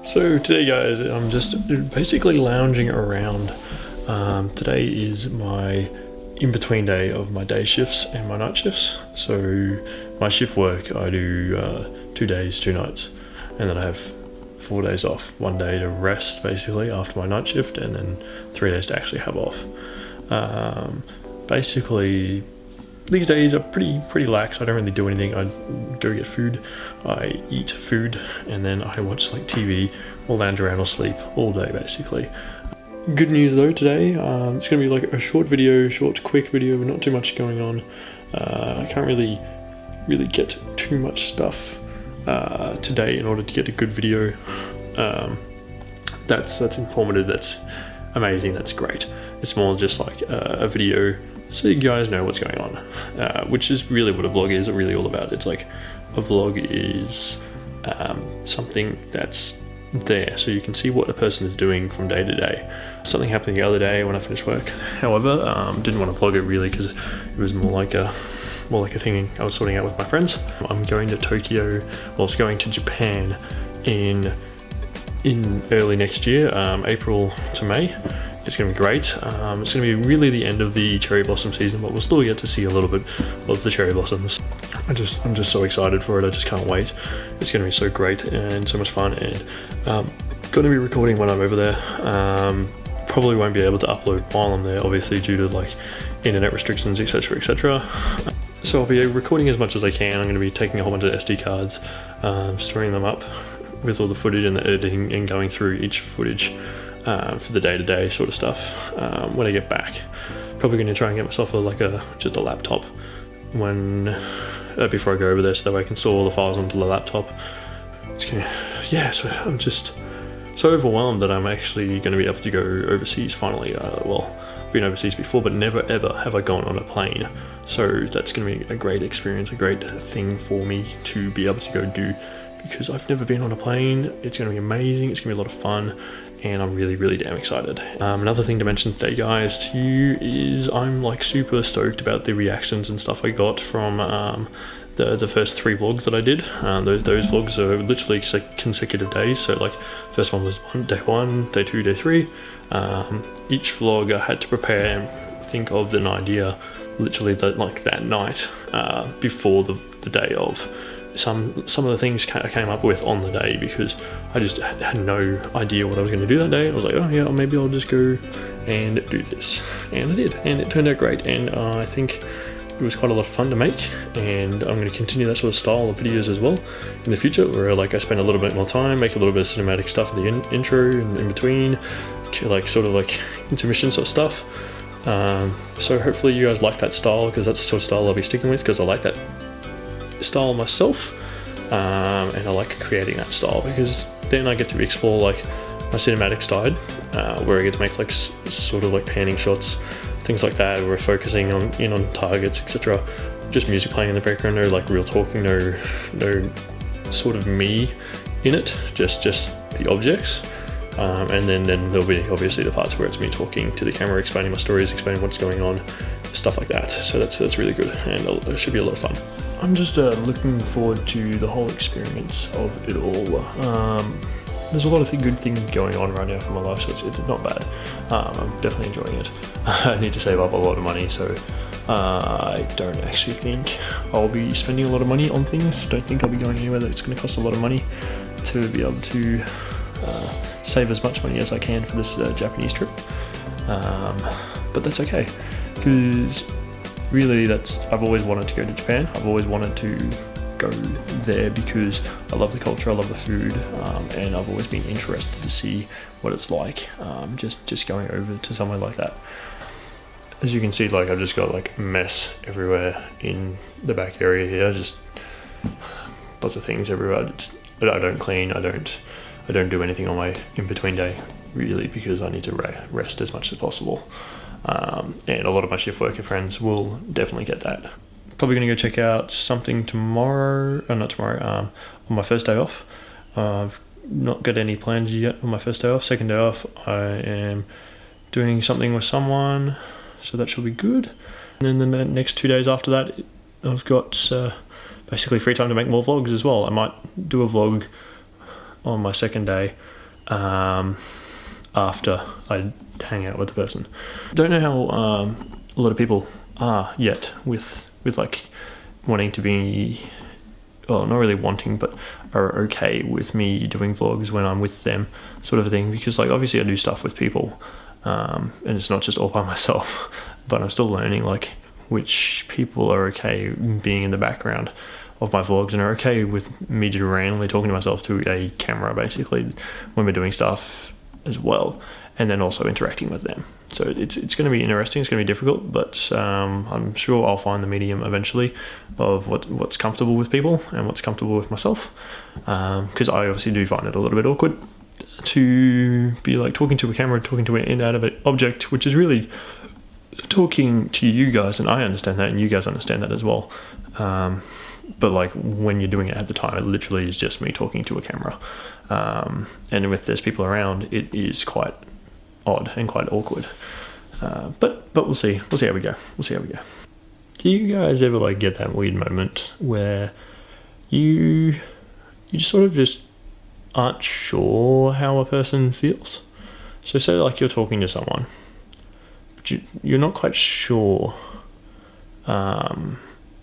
So today guys, I'm just basically lounging around. Today is my in-between day of my day shifts and my night shifts. So my shift work, I do 2 days, 2 nights, and then I have 4 days off. 1 day to rest basically after my night shift, and then 3 days to actually have off. Basically, these days are pretty lax. I don't really do anything. I go get food, I eat food, and then I watch like TV or lounge around or sleep all day basically. Good news though today, it's gonna be like a short video, quick video, not too much going on. I can't really get too much stuff today in order to get a good video. That's informative, that's amazing, that's great. It's more just like a video so you guys know what's going on, which is really what a vlog is really all about. It's like a vlog is something that's there so you can see what a person is doing from day to day. Something happened the other day when I finished work, however, didn't want to vlog it really because it was more like a thing I was sorting out with my friends. I'm going to Tokyo, well, I was going to Japan in early next year, April to May. It's going to be great. It's going to be really the end of the cherry blossom season, but we'll still get to see a little bit of the cherry blossoms. I'm just so excited for it. I just can't wait. It's going to be so great and so much fun, and going to be recording when I'm over there. Probably won't be able to upload while I'm there, obviously due to like internet restrictions, etc, etc. So I'll be recording as much as I can. I'm going to be taking a whole bunch of SD cards, storing them up with all the footage and the editing, and going through each footage for the day-to-day sort of stuff when I get back. Probably going to try and get myself just a laptop before I go over there, so that way I can store all the files onto the laptop. So I'm just so overwhelmed that I'm actually going to be able to go overseas finally. Well, I've been overseas before, but never ever have I gone on a plane. So that's going to be a great experience, a great thing for me to be able to go do, because I've never been on a plane. It's going to be amazing. It's going to be a lot of fun, and I'm really damn excited. Another thing to mention today, guys, to you is I'm like super stoked about the reactions and stuff I got from the first 3 vlogs that I did. Those vlogs are literally consecutive days. So like first one was day 1, day 2, day 3. Each vlog I had to prepare and think of an idea literally that night before the day of. Some of the things I came up with on the day, because I just had no idea what I was going to do that day. I was like, oh yeah, maybe I'll just go and do this, and I did, and it turned out great, and I think it was quite a lot of fun to make, and I'm going to continue that sort of style of videos as well in the future, where like I spend a little bit more time, make a little bit of cinematic stuff at the intro and in between, like sort of like intermission sort of stuff. So hopefully you guys like that style, because that's the sort of style I'll be sticking with, because I like that style myself, and I like creating that style, because then I get to explore like my cinematic side, where I get to make like sort of like panning shots, things like that, where we're focusing on targets, etc. Just music playing in the background, no like real talking, no sort of me in it, just the objects. And then there'll be obviously the parts where it's me talking to the camera, explaining my stories, explaining what's going on, stuff like that. So that's really good, and it should be a lot of fun. I'm just looking forward to the whole experience of it all. There's a lot of good things going on right now for my life, so it's not bad. I'm definitely enjoying it. I need to save up a lot of money, so I don't actually think I'll be spending a lot of money on things. Don't think I'll be going anywhere that's going to cost a lot of money to be able to save as much money as I can for this Japanese trip. But that's okay, because really I've always wanted to go to Japan. I've always wanted to go there because I love the culture, I love the food, and I've always been interested to see what it's like, just going over to somewhere like that. As you can see, like I've just got like mess everywhere in the back area here, just lots of things everywhere. I don't clean, I don't do anything on my in-between day really, because I need to rest as much as possible. And a lot of my shift worker friends will definitely get that. Probably going to go check out something tomorrow, not tomorrow, on my first day off. I've not got any plans yet on my first day off. Second day off, I am doing something with someone, so that should be good. And then the next 2 days after that, I've got basically free time to make more vlogs as well. I might do a vlog on my second day after I hang out with the person. Don't know how a lot of people are yet with like wanting to be, well, not really wanting, but are okay with me doing vlogs when I'm with them, sort of a thing, because like obviously I do stuff with people, and it's not just all by myself, but I'm still learning like which people are okay being in the background of my vlogs and are okay with me just randomly talking to myself to a camera basically when we're doing stuff as well, and then also interacting with them. So it's going to be interesting, it's going to be difficult, but I'm sure I'll find the medium eventually of what's comfortable with people and what's comfortable with myself, because I obviously do find it a little bit awkward to be like talking to a camera, talking to an inanimate object, which is really talking to you guys, and I understand that and you guys understand that as well, but like when you're doing it at the time, it literally is just me talking to a camera, and if there's people around, it is quite odd and quite awkward, but we'll see how we go. Do you guys ever like get that weird moment where you just sort of just aren't sure how a person feels? So say like you're talking to someone, but you're not quite sure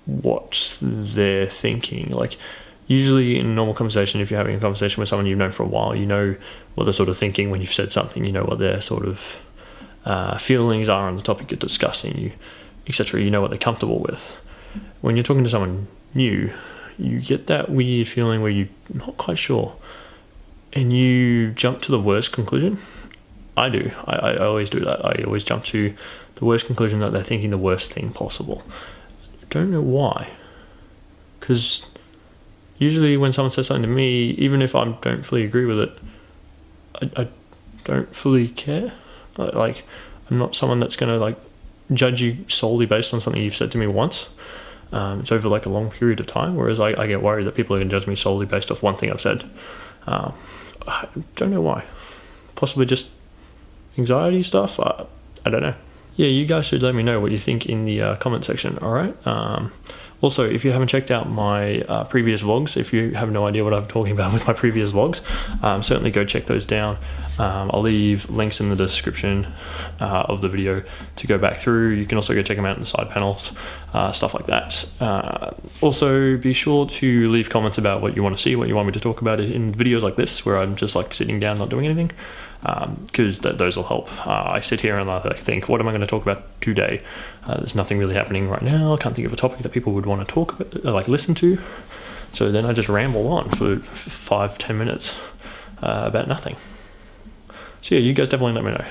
what they're thinking. Like usually in a normal conversation, if you're having a conversation with someone you've known for a while, you know what they're sort of thinking when you've said something, you know what their sort of feelings are on the topic you're discussing, etc. You know what they're comfortable with. When you're talking to someone new, you get that weird feeling where you're not quite sure, and you jump to the worst conclusion. I do. I always do that. I always jump to the worst conclusion, that they're thinking the worst thing possible. I don't know why. Because usually when someone says something to me, even if I don't fully agree with it, I don't fully care. Like, I'm not someone that's going to like judge you solely based on something you've said to me once. It's over like a long period of time, whereas I get worried that people are going to judge me solely based off one thing I've said. I don't know why. Possibly just anxiety stuff. I don't know. Yeah, you guys should let me know what you think in the comment section, alright? Also, if you haven't checked out my previous vlogs, if you have no idea what I'm talking about with my previous vlogs, certainly go check those down. I'll leave links in the description of the video to go back through. You can also go check them out in the side panels, stuff like that. Also, be sure to leave comments about what you want to see, what you want me to talk about in videos like this, where I'm just like sitting down, not doing anything, because those will help. I sit here and I think, what am I going to talk about today? There's nothing really happening right now. I can't think of a topic that people would want to talk about, like listen to. So then I just ramble on for 5-10 minutes about nothing. So yeah, you guys definitely let me know.